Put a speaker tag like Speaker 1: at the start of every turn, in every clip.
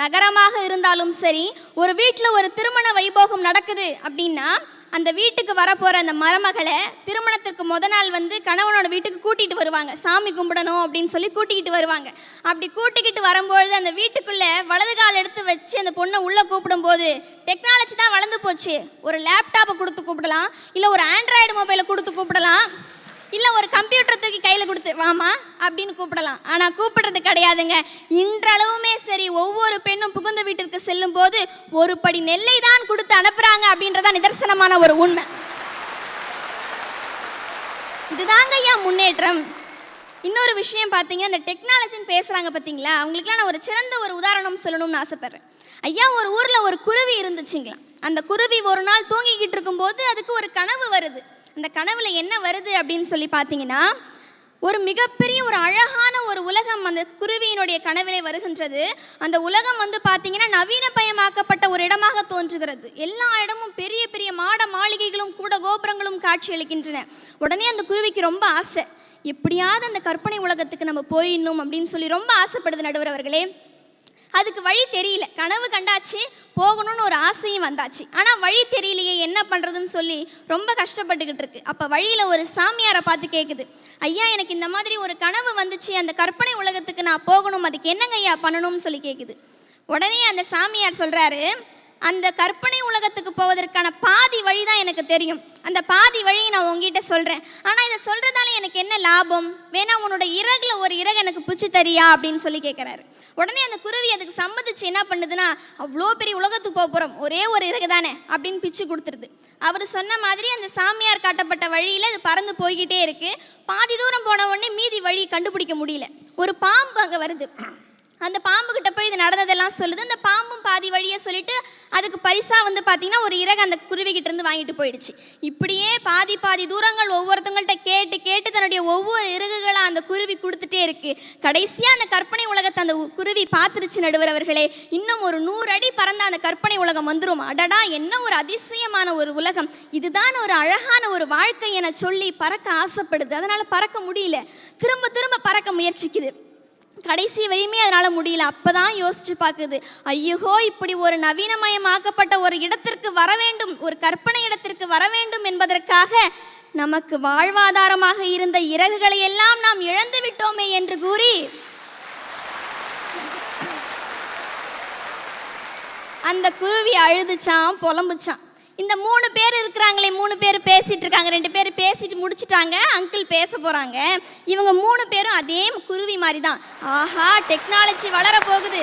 Speaker 1: நகரமாக இருந்தாலும் சரி, ஒரு வீட்டில் ஒரு திருமண வைபோகம் நடக்குது அப்படின்னா அந்த வீட்டுக்கு வரப்போகிற அந்த மருமகளை திருமணத்திற்கு நாள் கணவனோட வீட்டுக்கு கூட்டிகிட்டு வருவாங்க. சாமி கும்பிடணும் அப்படின்னு சொல்லி கூட்டிக்கிட்டு வருவாங்க. அப்படி கூட்டிக்கிட்டு வரும்பொழுது அந்த வீட்டுக்குள்ளே வலது கால் எடுத்து வச்சு அந்த பொண்ணை உள்ளே கூப்பிடும்போது டெக்னாலஜி தான் வளர்ந்து போச்சு. ஒரு லேப்டாப்பை கொடுத்து கூப்பிடலாம், இல்லை ஒரு ஆண்ட்ராய்டு மொபைலை கொடுத்து கூப்பிடலாம், இல்லை ஒரு கம்ப்யூட்டர் தூக்கி கையில் கொடுத்து வாமா அப்படின்னு கூப்பிடலாம். ஆனால் கூப்பிடுறது கிடையாதுங்க. இன்றளவுமே சரி, ஒவ்வொரு பெண்ணும் புகுந்த வீட்டிற்கு செல்லும் போது ஒரு படி நெல்லை தான் கொடுத்து அனுப்புகிறாங்க அப்படின்றதான் நிதர்சனமான ஒரு உண்மை. இதுதாங்க ஐயா முன்னேற்றம். இன்னொரு விஷயம் பார்த்தீங்க, அந்த டெக்னாலஜின்னு பேசுகிறாங்க பார்த்தீங்களா, அவங்களுக்குலாம் நான் ஒரு சிறந்த ஒரு உதாரணம் சொல்லணும்னு ஆசைப்பட்றேன். ஐயா, ஒரு ஊரில் ஒரு குருவி இருந்துச்சுங்களா. அந்த குருவி ஒரு நாள் தூங்கிக்கிட்டு இருக்கும்போது அதுக்கு ஒரு கனவு வருது. அந்த கனவுல என்ன வருது அப்படின்னு சொல்லி பார்த்தீங்கன்னா, ஒரு மிகப்பெரிய ஒரு அழகான ஒரு உலகம் அந்த குருவியினுடைய கனவிலே வருகின்றது. அந்த உலகம் பார்த்தீங்கன்னா நவீனமயமாக்கப்பட்ட ஒரு இடமாக தோன்றுகிறது. எல்லா இடமும் பெரிய பெரிய மாட மாளிகைகளும் கூட கோபுரங்களும் காட்சி அளிக்கின்றன. உடனே அந்த குருவிக்கு ரொம்ப ஆசை, எப்படியாவது அந்த கற்பனை உலகத்துக்கு நம்ம போயிடணும் அப்படின்னு சொல்லி ரொம்ப ஆசைப்படுது நடுவர் அவர்களே. அதுக்கு வழி தெரியல. கனவு கண்டாச்சு, போகணும்னு ஒரு ஆசையும் வந்தாச்சு, ஆனால் வழி தெரியலையே, என்ன பண்ணுறதுன்னு சொல்லி ரொம்ப கஷ்டப்பட்டுக்கிட்டு இருக்கு. அப்போ வழியில் ஒரு சாமியாரை பார்த்து கேட்குது, ஐயா எனக்கு இந்த மாதிரி ஒரு கனவு வந்துச்சு, அந்த கற்பனை உலகத்துக்கு நான் போகணும், அதுக்கு என்னங்க ஐயா பண்ணணும்னு சொல்லி கேட்குது. உடனே அந்த சாமியார் சொல்கிறாரு, அந்த கற்பனை உலகத்துக்கு போவதற்கான பாதி வழி தான் எனக்கு தெரியும், அந்த பாதி வழியை நான் உங்ககிட்ட சொல்கிறேன், ஆனால் இதை சொல்கிறதால எனக்கு என்ன லாபம், வேணா உன்னோட இறகுல ஒரு இறகு எனக்கு பிடிச்சி தரியா அப்படின்னு சொல்லி கேட்குறாரு. உடனே அந்த குருவி அதுக்கு சம்மதிச்சு என்ன பண்ணுதுன்னா, அவ்வளோ பெரிய உலகத்துக்கு போக போகிறோம், ஒரே ஒரு இறகு தானே அப்படின்னு பிச்சு கொடுத்துருது. அவர் சொன்ன மாதிரி அந்த சாமியார் காட்டப்பட்ட வழியில் அது பறந்து போய்கிட்டே இருக்குது. பாதி தூரம் போன உடனே மீதி வழி கண்டுபிடிக்க முடியல. ஒரு பாம்பு அங்கே வருது. அந்த பாம்புக்கிட்ட போய் இது நடந்ததெல்லாம் சொல்லுது. அந்த பாம்பும் பாதி வழியை சொல்லிட்டு அதுக்கு பரிசாக பார்த்தீங்கன்னா ஒரு இறகு அந்த குருவிகிட்ட இருந்து வாங்கிட்டு போயிடுச்சு. இப்படியே பாதி பாதி தூரங்கள் ஒவ்வொருத்தங்கள்ட்ட கேட்டு கேட்டு தன்னுடைய ஒவ்வொரு இறகுகளாக அந்த குருவி கொடுத்துட்டே இருக்குது. கடைசியாக அந்த கற்பனை உலகத்தை அந்த குருவி பார்த்துருச்சு நடுவர் அவர்களே. இன்னும் ஒரு 100 அடி பறந்த அந்த கற்பனை உலகம் வந்துடும். அடடா, என்ன ஒரு அதிசயமான ஒரு உலகம், இதுதான் ஒரு அழகான ஒரு வாழ்க்கை என சொல்லி பறக்க ஆசைப்படுது. அதனால் பறக்க முடியல, திரும்ப திரும்ப பறக்க முயற்சிக்குது. கடைசி வரையுமே அதனால் முடியல. அப்போ தான் யோசிச்சு பார்க்குது, ஐயோ இப்படி ஒரு நவீனமயமாக்கப்பட்ட ஒரு இடத்திற்கு வர வேண்டும், ஒரு கற்பனை இடத்திற்கு வர வேண்டும் என்பதற்காக நமக்கு வாழ்வாதாரமாக இருந்த இறகுகளை எல்லாம் நாம் இழந்து விட்டோமே என்று கூறி அந்த குருவி அழுதுச்சான், புலம்புச்சான். இந்த 3 பேர் இருக்கிறாங்களே, 3 பேர் பேசிட்டு இருக்காங்க, 2 பேர் பேசிட்டு முடிச்சுட்டாங்க, அங்கிள் பேச போகிறாங்க. இவங்க 3 பேரும் அதே குருவி மாதிரி தான். ஆஹா, டெக்னாலஜி வளரப்போகுது,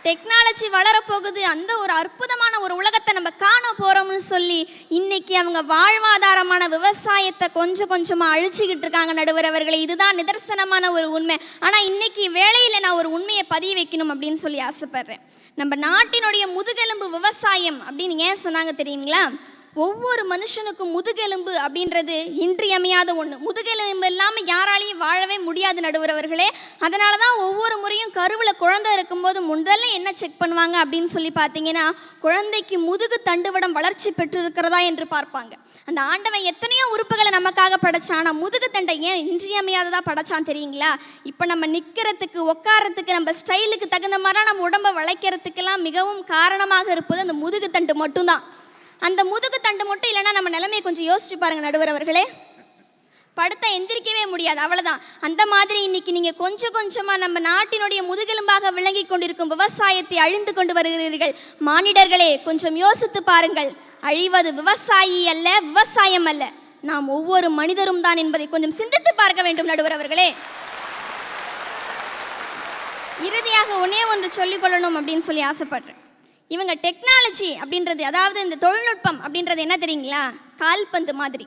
Speaker 1: டெக்னாலஜி வளரப்போகுது, அந்த ஒரு அற்புதமான ஒரு உலகத்தை நம்ம காண போகிறோம்னு சொல்லி இன்னைக்கு அவங்க வாழ்வாதாரமான விவசாயத்தை கொஞ்சம் கொஞ்சமாக அழிச்சிக்கிட்டு இருக்காங்க நடுவர் அவர்களே. இதுதான் நிதர்சனமான ஒரு உண்மை. ஆனால் இன்னைக்கு வேளையில் நான் ஒரு உண்மையை பதிய வைக்கணும் அப்படின்னு சொல்லி ஆசைப்படுறேன். நம்ம நாட்டினுடைய முதுகெலும்பு விவசாயம் அப்படின்னு ஏன் சொன்னாங்க தெரியுங்களா? ஒவ்வொரு மனுஷனுக்கும் முதுகெலும்பு அப்படின்றது இன்றியமையாத ஒன்று. முதுகெலும்பு இல்லாமல் யாராலையும் வாழவே முடியாது நடுவர் அவர்களே. அதனால தான் ஒவ்வொரு முறையும் கருவில் குழந்தை இருக்கும்போது முதல்ல என்ன செக் பண்ணுவாங்க அப்படின்னு சொல்லி பார்த்தீங்கன்னா, குழந்தைக்கு முதுகு தண்டுவடம் வளர்ச்சி பெற்று இருக்கிறதா என்று பார்ப்பாங்க. அந்த ஆண்டவன் எத்தனையோ உறுப்புகளை நமக்காக படைச்சான், ஆனால் முதுகு தண்டை ஏன் இன்றியமையாததாக படைச்சான் தெரியுங்களா? இப்போ நம்ம நிற்கிறதுக்கு, உட்காரத்துக்கு, நம்ம ஸ்டைலுக்கு தகுந்த மாதிரி நம்ம உடம்பை வளைக்கிறதுக்கெல்லாம் மிகவும் காரணமாக இருப்பது அந்த முதுகு தண்டு மட்டும்தான். அந்த முதுகு தண்டு மட்டும் இல்லைன்னா நம்ம நிலைமையை கொஞ்சம் யோசிச்சு பாருங்க நடுவர் அவர்களே. படுத்தா எந்திரிக்கவே முடியாது, அவ்வளோதான். அந்த மாதிரி இன்னைக்கு நீங்கள் கொஞ்சம் கொஞ்சமாக நம்ம நாட்டினுடைய முதுகெலும்பாக விளங்கி கொண்டிருக்கும் விவசாயத்தை அழிந்து கொண்டு வருகிறீர்கள். மானிடர்களே, கொஞ்சம் யோசித்து பாருங்கள். அழிவது விவசாயி அல்ல, விவசாயம் அல்ல, நாம் ஒவ்வொரு மனிதரும் தான் என்பதை கொஞ்சம் சிந்தித்து பார்க்க வேண்டும் நடுவர் அவர்களே. இறுதியாக ஒன்னே ஒன்று சொல்லிக்கொள்ளணும் அப்படின்னு சொல்லி ஆசைப்படுறேன். இவங்க டெக்னாலஜி அப்படின்றது, அதாவது இந்த தொழில்நுட்பம் அப்படின்றது என்ன தெரியுங்களா? கால்பந்து மாதிரி.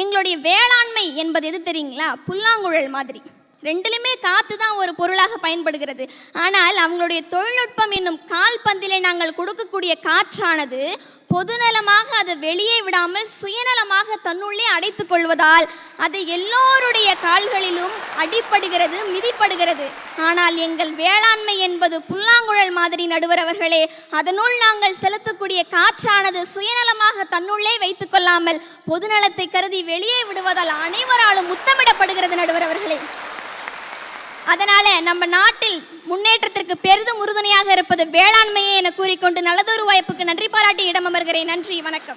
Speaker 1: எங்களுடைய வேளாண்மை என்பது எது தெரியுங்களா? புல்லாங்குழல் மாதிரி. ரெண்டுலையுமே காற்று தான் ஒரு பொருளாக பயன்படுகிறது. ஆனால் அவங்களுடைய தொழில்நுட்பம் என்னும் கால்பந்திலே நாங்கள் கொடுக்கக்கூடிய காற்றானது பொதுநலமாக அதை வெளியே விடாமல் சுயநலமாக தன்னுள்ளே அடைத்து கொள்வதால் அது எல்லோருடைய கால்களிலும் அடிப்படுகிறது, மிதிப்படுகிறது. ஆனால் எங்கள் வேளாண்மை என்பது புல்லாங்குழல் மாதிரி நடுவர் அவர்களே. அதனுள் நாங்கள் செலுத்தக்கூடிய காற்றானது சுயநலமாக தன்னுள்ளே வைத்து கொள்ளாமல் பொதுநலத்தை கருதி வெளியே விடுவதால் அனைவராலும் முத்தமிடப்படுகிறது நடுவர் அவர்களே. அதனால நம்ம நாட்டில் முன்னேற்றத்திற்கு பெரிதும் உறுதுணையாக இருப்பது வேளாண்மையே என கூறிக்கொண்டு நல்லதொரு வாய்ப்புக்கு நன்றி பாராட்டி இடம் அமர்கிறேன். நன்றி, வணக்கம்.